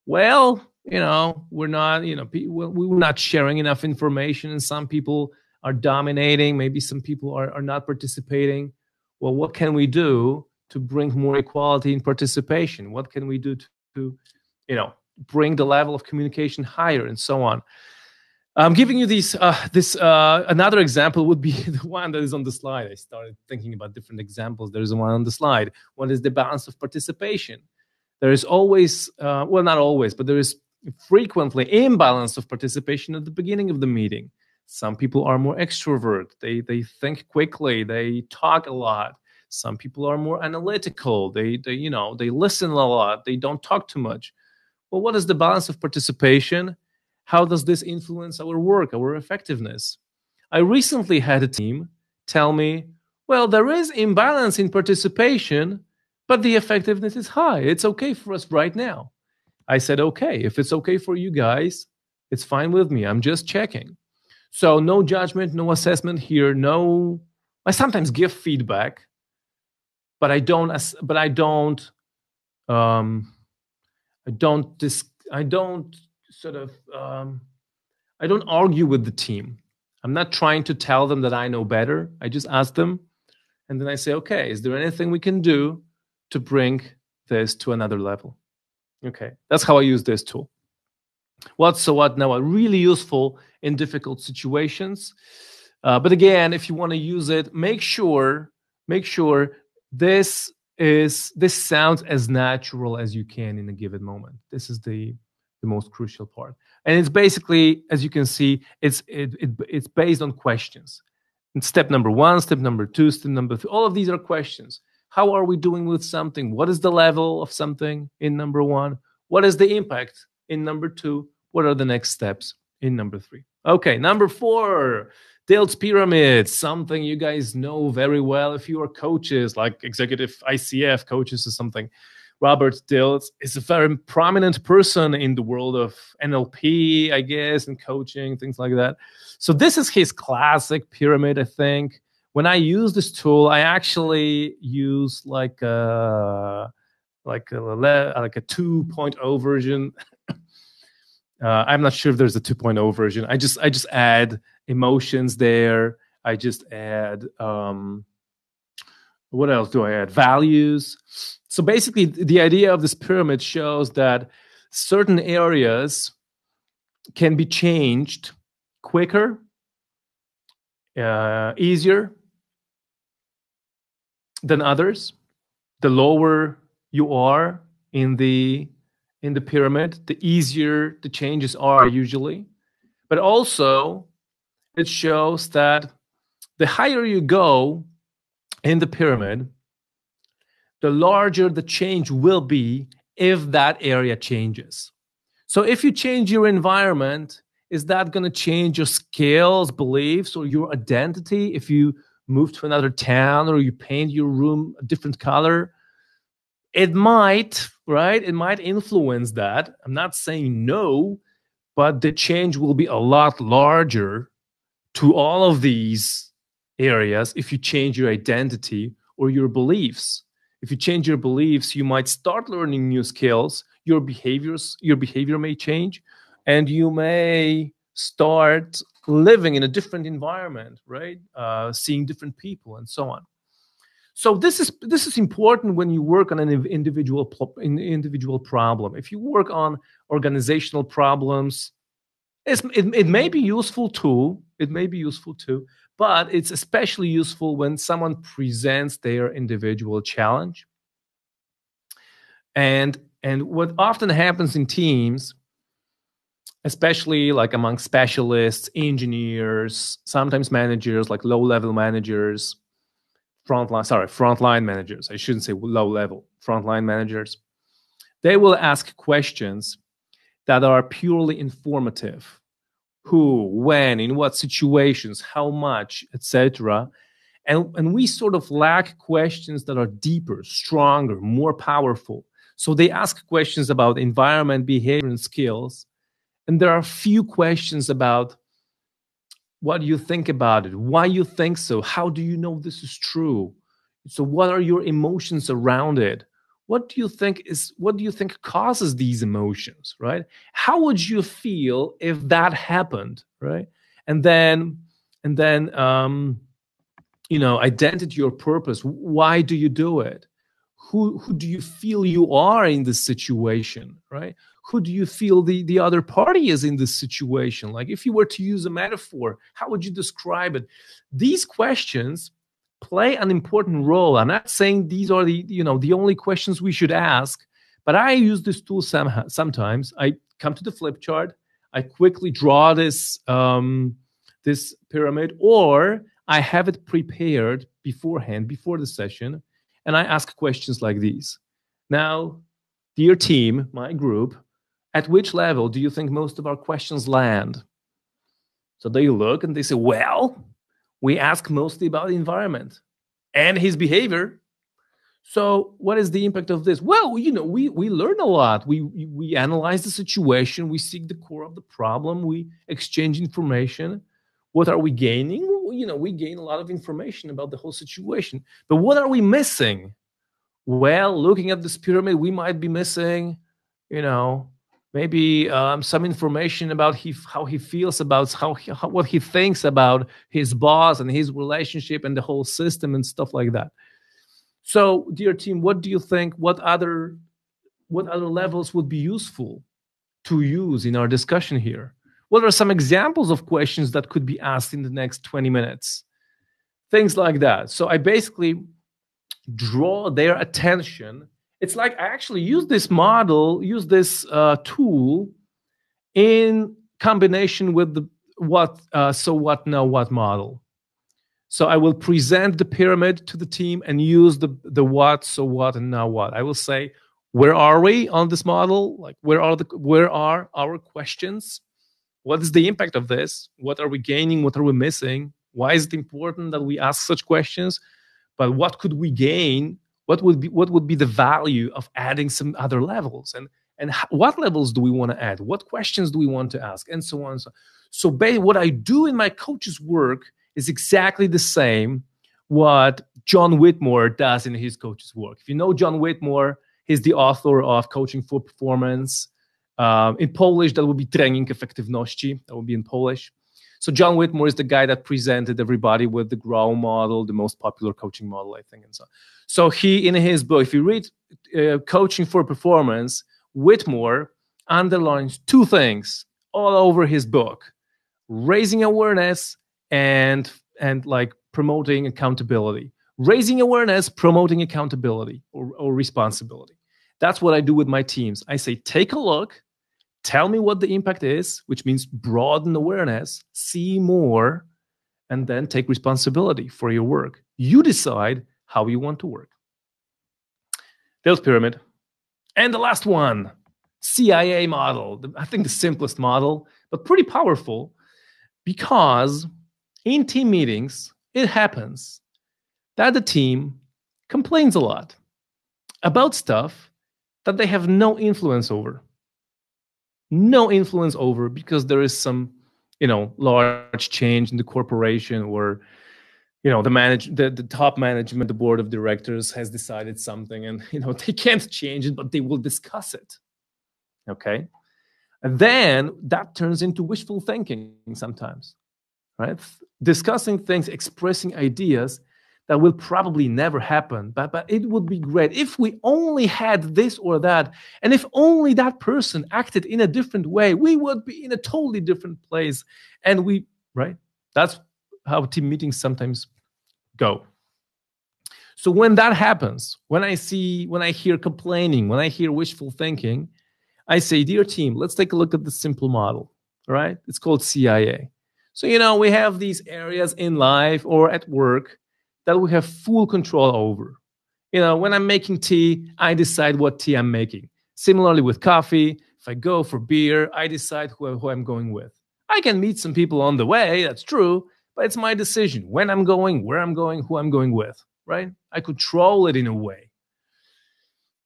Well, we're not, we're not sharing enough information, and some people are dominating. Maybe some people are not participating. Well, what can we do to bring more equality in participation? What can we do to bring the level of communication higher, and so on? I'm giving you another example would be the one that is on the slide. I started thinking about different examples. There's one on the slide. One is the balance of participation. There is always, well, not always, but there is frequently imbalance of participation at the beginning of the meeting. Some people are more extrovert. They think quickly. They talk a lot. Some people are more analytical. They listen a lot. They don't talk too much. Well, what is the balance of participation? How does this influence our work, our effectiveness? I recently had a team tell me, well, there is imbalance in participation, but the effectiveness is high. It's okay for us right now. I said, okay, if it's okay for you guys, it's fine with me. I'm just checking. So no judgment, no assessment here. I sometimes give feedback, but I don't argue with the team. I'm not trying to tell them that I know better. I just ask them, and then I say, okay, is there anything we can do to bring this to another level? Okay, that's how I use this tool. What's now really useful in difficult situations. But again, if you want to use it, make sure this sounds as natural as you can in a given moment. This is the most crucial part. And it's basically, as you can see, it's based on questions. And step number 1, step number 2, step number 3, all of these are questions. How are we doing with something? What is the level of something in number 1? What is the impact in number 2? What are the next steps in number 3? Okay, number 4, Dale's Pyramid, something you guys know very well if you are coaches, like executive ICF coaches or something. Robert Dilts is a very prominent person in the world of NLP, I guess, and coaching, things like that. So this is his classic pyramid, I think. When I use this tool, I actually use like a 2.0 version. I'm not sure if there's a 2.0 version. I just add emotions there. I just add what else do I add? Values. So basically, the idea of this pyramid shows that certain areas can be changed quicker, easier than others. The lower you are in the pyramid, the easier the changes are usually. But also, it shows that the higher you go in the pyramid, the larger the change will be if that area changes. So if you change your environment, is that going to change your skills, beliefs, or your identity? If you move to another town or you paint your room a different color, it might, right? It might influence that. I'm not saying no, but the change will be a lot larger to all of these areas if you change your identity or your beliefs. If you change your beliefs, you might start learning new skills. Your behavior may change, and you may start living in a different environment, right? Seeing different people and so on. So this is important when you work on an individual problem. If you work on organizational problems, it may be useful too. It may be useful too, but it's especially useful when someone presents their individual challenge. And what often happens in teams especially like among specialists, engineers, sometimes managers, like low-level managers, frontline managers. I shouldn't say low-level, frontline managers. They will ask questions that are purely informative. Who, when, in what situations, how much, etc. And we sort of lack questions that are deeper, stronger, more powerful. So they ask questions about environment, behavior, and skills. And there are few questions about what you think about it, why you think so, how do you know this is true? So what are your emotions around it? What do you think causes these emotions, right? How would you feel if that happened, right? And then identity or purpose. Why do you do it? Who do you feel you are in this situation, right? Who do you feel the other party is in this situation? Like if you were to use a metaphor, how would you describe it? These questions play an important role. I'm not saying these are the only questions we should ask, but I use this tool sometimes. I come to the flip chart, I quickly draw this this pyramid, or I have it prepared beforehand, before the session, and I ask questions like these. Now, dear team, my group, at which level do you think most of our questions land? So they look and they say, well, we ask mostly about the environment and his behavior. So what is the impact of this? Well, we learn a lot. We analyze the situation. We seek the core of the problem. We exchange information. What are we gaining? We gain a lot of information about the whole situation. But what are we missing? Well, looking at this pyramid, we might be missing, maybe some information about how he feels, about what he thinks about his boss and his relationship and the whole system and stuff like that. So, dear team, what do you think? What other levels would be useful to use in our discussion here? What are some examples of questions that could be asked in the next 20 minutes? Things like that. So I basically draw their attention. It's like I actually use this tool in combination with the what, so what, now what model. So I will present the pyramid to the team and use the what, so what, and now what. I will say, where are we on this model? Like, where are our questions? What is the impact of this? What are we gaining? What are we missing? Why is it important that we ask such questions? But what could we gain? What would be the value of adding some other levels? And what levels do we want to add? What questions do we want to ask? And so on and so on. So what I do in my coach's work is exactly the same what John Whitmore does in his coach's work. If you know John Whitmore, he's the author of Coaching for Performance. In Polish, that would be Trening Efektywności. That would be in Polish. So John Whitmore is the guy that presented everybody with the GROW model, the most popular coaching model, I think. And so he, in his book, if you read Coaching for Performance, Whitmore underlines two things all over his book: raising awareness and like promoting accountability. Raising awareness, promoting accountability or responsibility. That's what I do with my teams. I say, take a look, tell me what the impact is, which means broaden awareness, see more, and then take responsibility for your work. You decide how you want to work. There's pyramid. And the last one, CIA model. I think the simplest model, but pretty powerful, because in team meetings, it happens that the team complains a lot about stuff that they have no influence over. No influence over because there is some, large change in the corporation, or, the top management, the board of directors has decided something, and, they can't change it, but they will discuss it. Okay. And then that turns into wishful thinking sometimes, right? Discussing things, expressing ideas that will probably never happen, but it would be great if we only had this or that, and if only that person acted in a different way, we would be in a totally different place. And right? That's how team meetings sometimes go. So when that happens, when I hear complaining, when I hear wishful thinking, I say, dear team, let's take a look at the simple model. right? It's called CIA. So, you know, we have these areas in life or at work that we have full control over. You know, when I'm making tea, I decide what tea I'm making. Similarly with coffee, if I go for beer, I decide who I'm going with. I can meet some people on the way, that's true, but it's my decision when I'm going, where I'm going, who I'm going with, right? I control it in a way.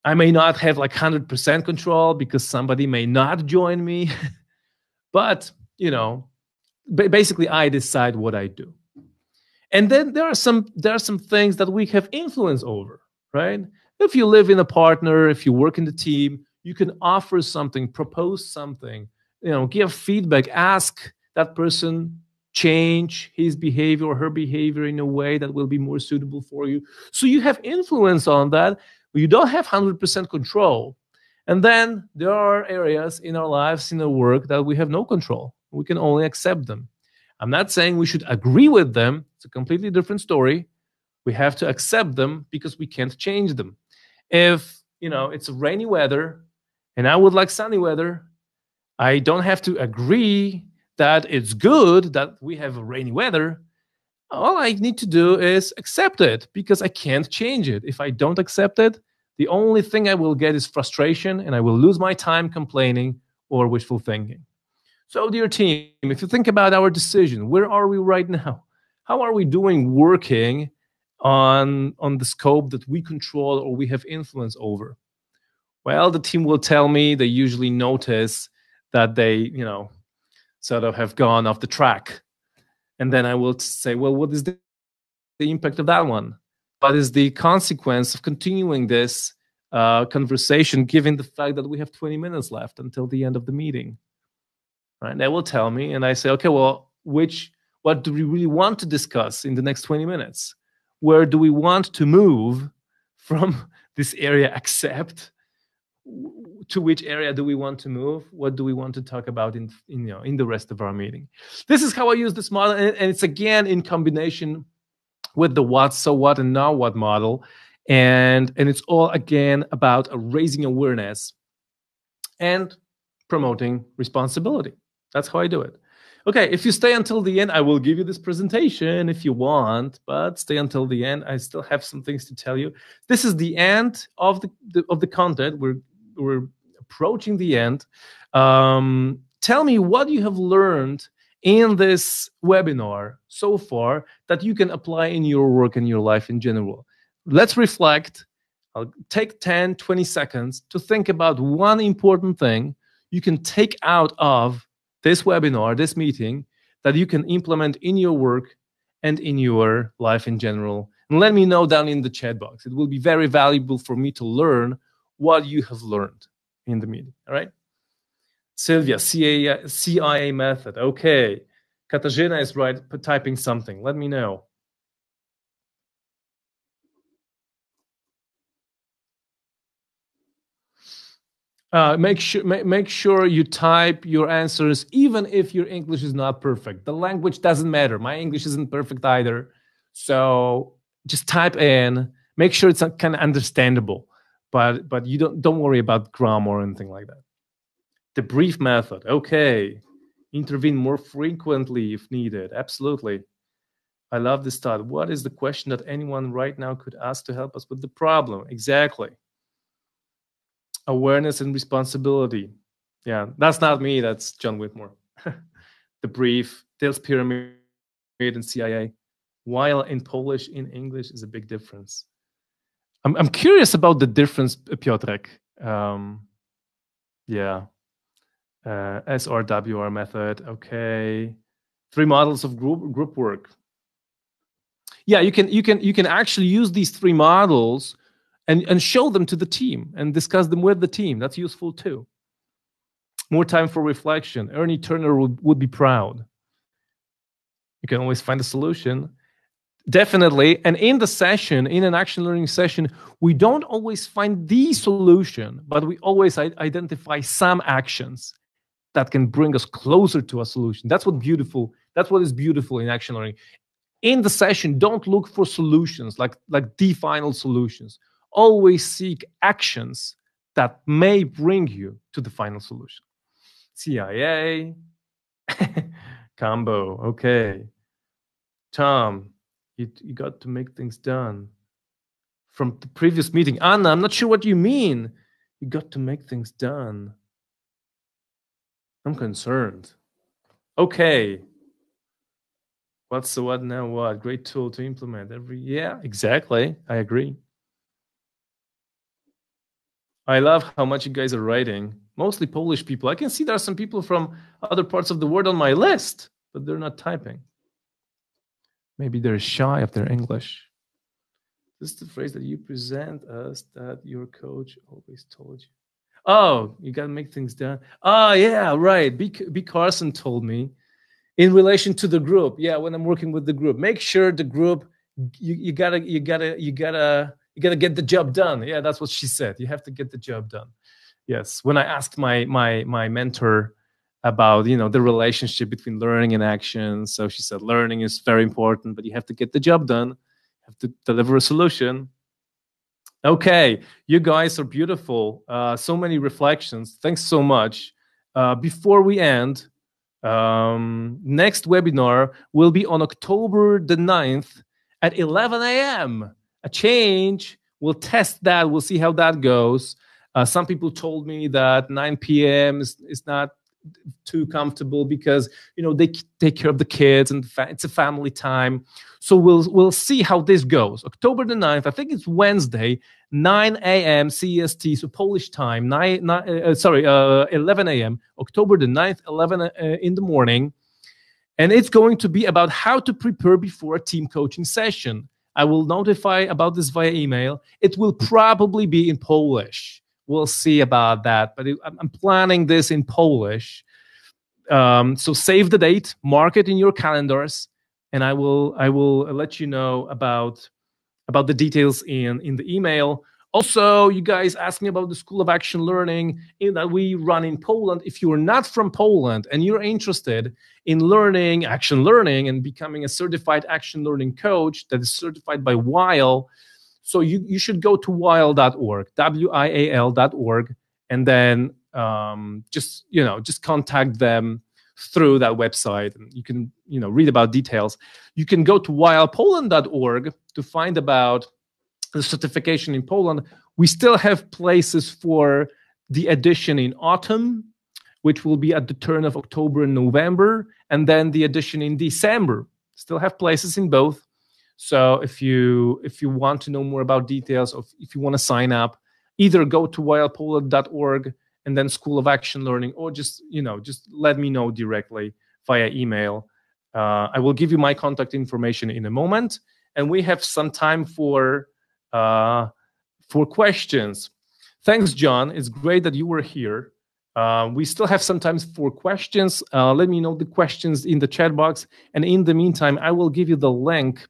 I may not have like 100% control because somebody may not join me, but, you know, basically I decide what I do. And then there are some things that we have influence over, right? If you live in a partner, if you work in the team, you can offer something, propose something, you know, give feedback, ask that person change his behavior or her behavior in a way that will be more suitable for you. So you have influence on that, but you don't have 100% control. And then there are areas in our lives, in our work, that we have no control. We can only accept them. I'm not saying we should agree with them. It's a completely different story. We have to accept them because we can't change them. If, you know, it's rainy weather and I would like sunny weather, I don't have to agree that it's good that we have rainy weather. All I need to do is accept it because I can't change it. If I don't accept it, the only thing I will get is frustration and I will lose my time complaining or wishful thinking. So, dear team, if you think about our decision, where are we right now? How are we doing working on the scope that we control or we have influence over? Well, the team will tell me they usually notice that they, you know, sort of have gone off the track. And then I will say, well, what is the impact of that one? What is the consequence of continuing this conversation, given the fact that we have 20 minutes left until the end of the meeting? Right? They will tell me, and I say, okay, well, what do we really want to discuss in the next 20 minutes? Where do we want to move from this area accept? To which area do we want to move? What do we want to talk about in the rest of our meeting? This is how I use this model, and it's again in combination with the what, so what, and now what model, and it's all again about raising awareness and promoting responsibility. That's how I do it. Okay, if you stay until the end, I will give you this presentation if you want, but stay until the end. I still have some things to tell you. This is the end of the content. We're approaching the end. Tell me what you have learned in this webinar so far that you can apply in your work and your life in general. Let's reflect. I'll take 10, 20 seconds to think about one important thing you can take out of this webinar, this meeting, that you can implement in your work and in your life in general. And let me know down in the chat box. It will be very valuable for me to learn what you have learned in the meeting, all right? Sylvia, CIA method. Okay. Katarzyna is right, typing something. Let me know. Make sure you type your answers, even if your English is not perfect. The language doesn't matter. My English isn't perfect either. So just type in. Make sure it's kind of understandable, but you don't worry about grammar or anything like that. Debrief method. Okay. Intervene more frequently if needed. Absolutely. I love this thought. What is the question that anyone right now could ask to help us with the problem? Exactly. Awareness and responsibility. Yeah, that's not me. That's John Whitmore. Debrief, Dale's Pyramid, and CIA. While in Polish, in English is a big difference. I'm curious about the difference, Piotrek. Yeah. SRWR method. Okay. 3 models of group work. Yeah, you can actually use these 3 models and show them to the team and discuss them with the team. That's useful too. More time for reflection. Ernie Turner would be proud. You can always find a solution. Definitely. And in the session, in an action learning session, we don't always find the solution, but we always identify some actions that can bring us closer to a solution. That's what is beautiful in action learning. In the session, don't look for solutions like the final solutions. Always seek actions that may bring you to the final solution. CIA, Combo. Okay. Tom, you got to make things done. From the previous meeting. Anna, I'm not sure what you mean. You got to make things done. I'm concerned. Okay. What's the what now what? Great tool to implement yeah, exactly. I agree. I love how much you guys are writing. Mostly Polish people. I can see there are some people from other parts of the world on my list, but they're not typing. Maybe they're shy of their English. This is the phrase that you present us that your coach always told you. Oh, you got to make things done. Oh, yeah, right. B. Carson told me in relation to the group. Yeah, when I'm working with the group, make sure the group you gotta get the job done. Yeah, that's what she said. You have to get the job done. Yes. When I asked my mentor about the relationship between learning and action, so she said learning is very important, but you have to get the job done. You have to deliver a solution. Okay, you guys are beautiful. So many reflections. Thanks so much. Before we end, next webinar will be on October the 9th at 11 a.m. A change. We'll test that. We'll see how that goes. Some people told me that 9 p.m. is not too comfortable because they take care of the kids and it's a family time. So we'll see how this goes. October the 9th, I think it's Wednesday, 9 a.m. CEST, so Polish time, 11 a.m. October the 9th, 11 in the morning. And it's going to be about how to prepare before a team coaching session. I will notify about this via email. It will probably be in Polish. We'll see about that, but I'm planning this in Polish. So save the date, mark it in your calendars, and I will let you know about the details in the email. Also, you guys asked me about the School of Action Learning that we run in Poland. If you are not from Poland and you're interested in learning action learning and becoming a certified action learning coach that is certified by WILE, so you should go to wial.org, wial.org, and then just contact them through that website, and you can read about details. You can go to wilepoland.org to find about the certification in Poland. We still have places for the edition in autumn, which will be at the turn of October and November, and then the edition in December. Still have places in both. So if you want to know more about details, or if you want to sign up, either go to wilepoland.org and then School of Action Learning, or just let me know directly via email. I will give you my contact information in a moment, and we have some time for questions. Thanks, John. It's great that you were here. We still have some time for questions. Let me know the questions in the chat box, and in the meantime, I will give you the link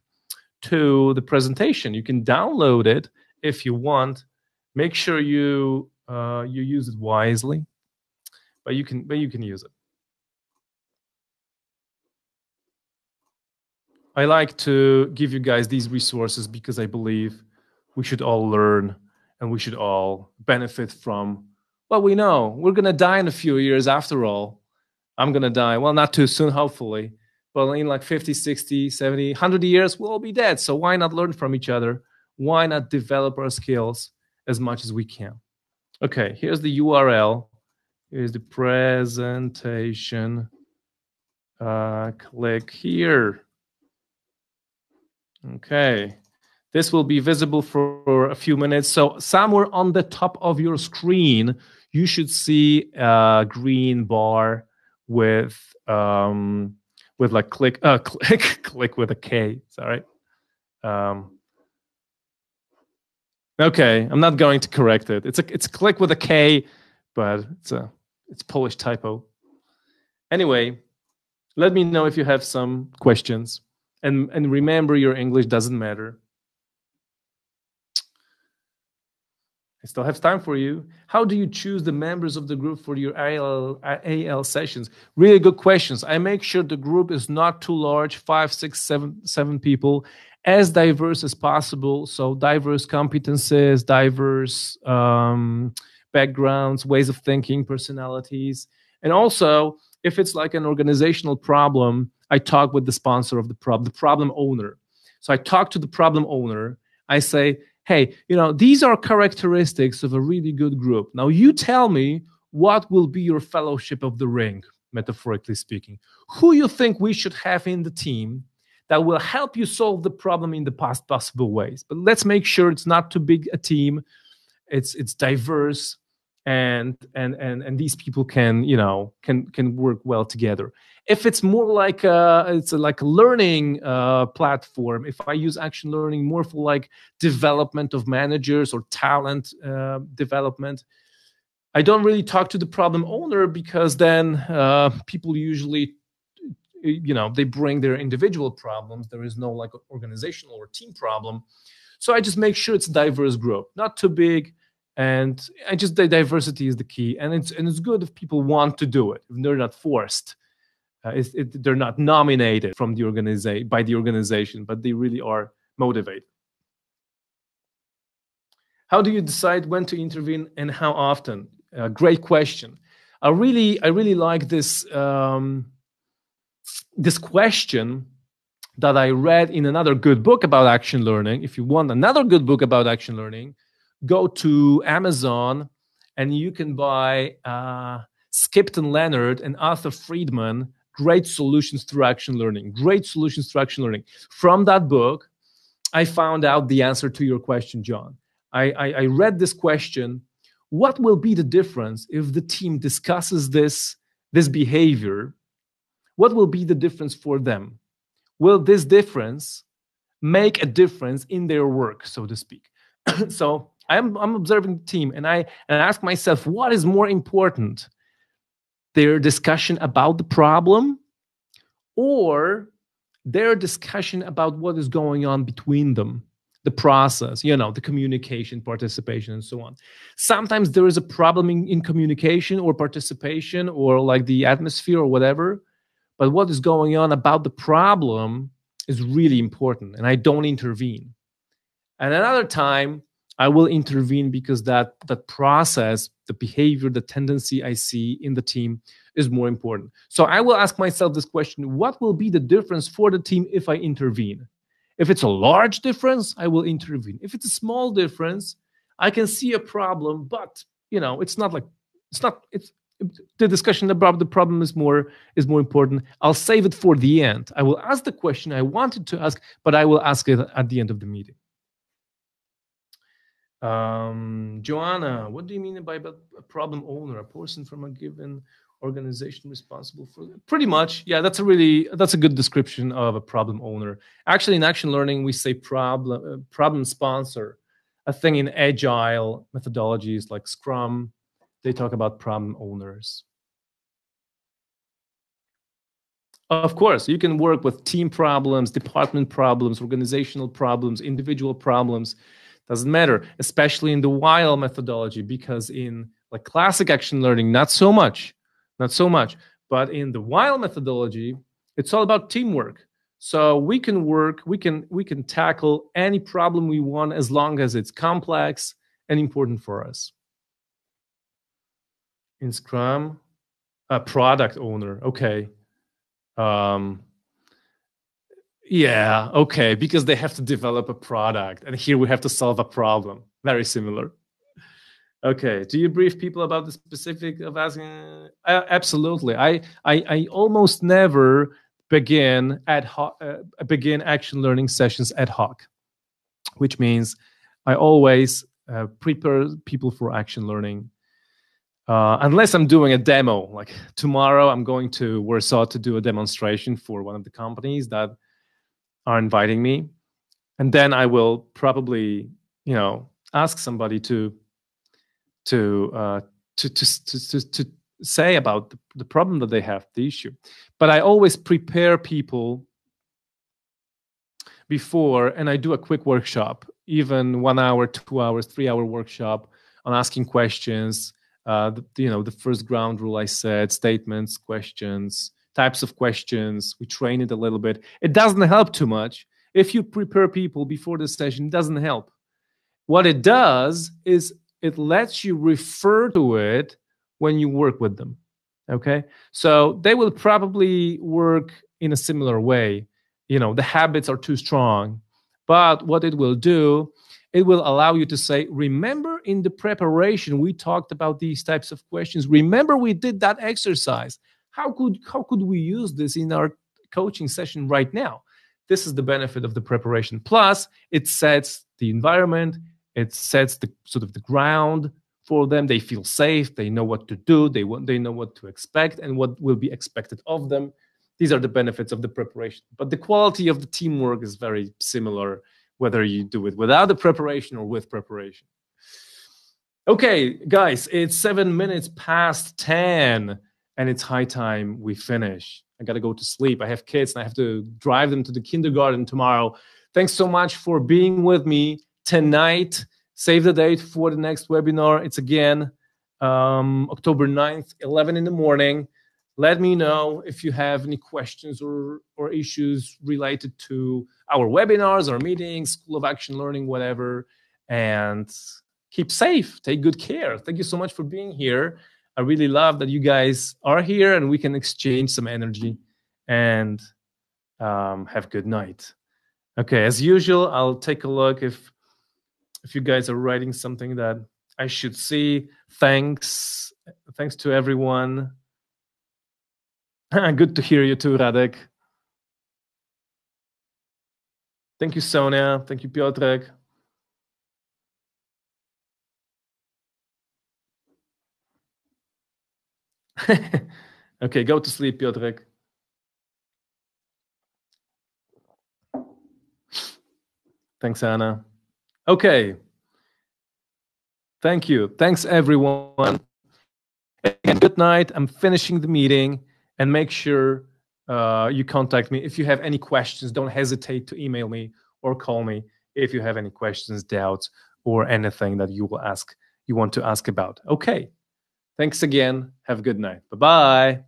to the presentation. You can download it if you want. Make sure you use it wisely, but you can use it. I like to give you guys these resources because I believe we should all learn and we should all benefit from what we know. We're going to die in a few years after all. I'm going to die. Well, not too soon, hopefully. But in like 50, 60, 70, 100 years, we'll all be dead. So why not learn from each other? Why not develop our skills as much as we can? Okay, here's the URL. Here's the presentation. Click here. Okay. This will be visible for a few minutes. So somewhere on the top of your screen, you should see a green bar with like click with a K. Sorry. Okay, I'm not going to correct it. It's click with a K, but it's Polish typo. Anyway, let me know if you have some questions, and remember, your English doesn't matter. I still have time for you. How do you choose the members of the group for your AL sessions? Really good questions. I make sure the group is not too large, 5, 6, 7 people, as diverse as possible. So diverse competences, diverse backgrounds, ways of thinking, personalities. And also, if it's like an organizational problem, I talk with the sponsor of the problem owner. So I talk to the problem owner. I say, hey, these are characteristics of a really good group. Now you tell me what will be your fellowship of the ring, metaphorically speaking. Who you think we should have in the team that will help you solve the problem in the best possible ways. But let's make sure it's not too big a team. It's diverse, and these people can work well together. If it's more like a learning platform, if I use action learning more for like development of managers or talent development, I don't really talk to the problem owner, because then people usually they bring their individual problems. There is no like organizational or team problem. So I just make sure it's a diverse group, not too big. And the diversity is the key. And it's good if people want to do it, if they're not forced. They're not nominated from by the organization, but they really are motivated. How do you decide when to intervene and how often? Great question. I really like this this question that I read in another good book about action learning. If you want another good book about action learning, go to Amazon and you can buy Skipton Leonard and Arthur Friedman, Great Solutions Through Action Learning. Great Solutions Through Action Learning. From that book, I found out the answer to your question, John. I read this question: what will be the difference if the team discusses this behavior? What will be the difference for them? Will this difference make a difference in their work, so to speak? So I'm observing the team, and I ask myself, what is more important? Their discussion about the problem, or their discussion about what is going on between them, the process, the communication, participation, and so on. Sometimes there is a problem in communication or participation, or like the atmosphere or whatever. But what is going on about the problem is really important, and I don't intervene. And another time, I will intervene because that process, the behavior, the tendency I see in the team is more important. So I will ask myself this question: what will be the difference for the team if I intervene? If it's a large difference, I will intervene. If it's a small difference, I can see a problem, but the discussion about the problem is more important. I'll save it for the end. I will ask the question I wanted to ask, but I will ask it at the end of the meeting. Joanna, what do you mean by a problem owner? A person from a given organization responsible for it? Pretty much, yeah. That's a good description of a problem owner. Actually, in action learning, we say problem sponsor. I think in agile methodologies like Scrum, they talk about problem owners. Of course, you can work with team problems, department problems, organizational problems, individual problems. Doesn't matter, especially in the WILE methodology, because in like classic action learning, not so much. But in the WILE methodology, it's all about teamwork. So we can tackle any problem we want as long as it's complex and important for us. In Scrum, a product owner. Okay. Yeah, okay, because they have to develop a product, and here we have to solve a problem. Very similar. Okay, do you brief people about the specific of asking? Absolutely. I almost never begin action learning sessions ad hoc, which means I always prepare people for action learning. Unless I'm doing a demo, like tomorrow I'm going to Warsaw to do a demonstration for one of the companies that are inviting me, and then I will probably, ask somebody to say about the problem that they have, the issue. But I always prepare people before, and I do a quick workshop, even 1 hour, 2 hours, 3-hour workshop on asking questions. The first ground rule I said, statements, questions, types of questions. We train it a little bit. It doesn't help too much. If you prepare people before the session, it doesn't help. What it does is it lets you refer to it when you work with them. Okay, so they will probably work in a similar way. The habits are too strong, but what it will do, it will allow you to say, remember in the preparation we talked about these types of questions. Remember we did that exercise. How could we use this in our coaching session right now? This is the benefit of the preparation. Plus, it sets the environment, it sets the sort of the ground for them. They feel safe. They know what to do. They know what to expect and what will be expected of them. These are the benefits of the preparation. But the quality of the teamwork is very similar, whether you do it without the preparation or with preparation. Okay, guys, it's 7 minutes past 10, and it's high time we finish. I got to go to sleep. I have kids, and I have to drive them to the kindergarten tomorrow. Thanks so much for being with me tonight. Save the date for the next webinar. It's again October 9th, 11 in the morning. Let me know if you have any questions or issues related to our webinars, our meetings, School of Action Learning, whatever. And keep safe. Take good care. Thank you so much for being here. I really love that you guys are here and we can exchange some energy and have a good night. Okay, as usual, I'll take a look if you guys are writing something that I should see. Thanks to everyone. Good to hear you too, Radek. Thank you, Sonia. Thank you, Piotrek. Okay, go to sleep, Piotrek. Thanks, Anna. Okay. Thank you. Thanks, everyone. Again, good night. I'm finishing the meeting, and make sure you contact me. If you have any questions, don't hesitate to email me or call me if you have any questions, doubts, or anything that you want to ask about. Okay. Thanks again. Have a good night. Bye-bye.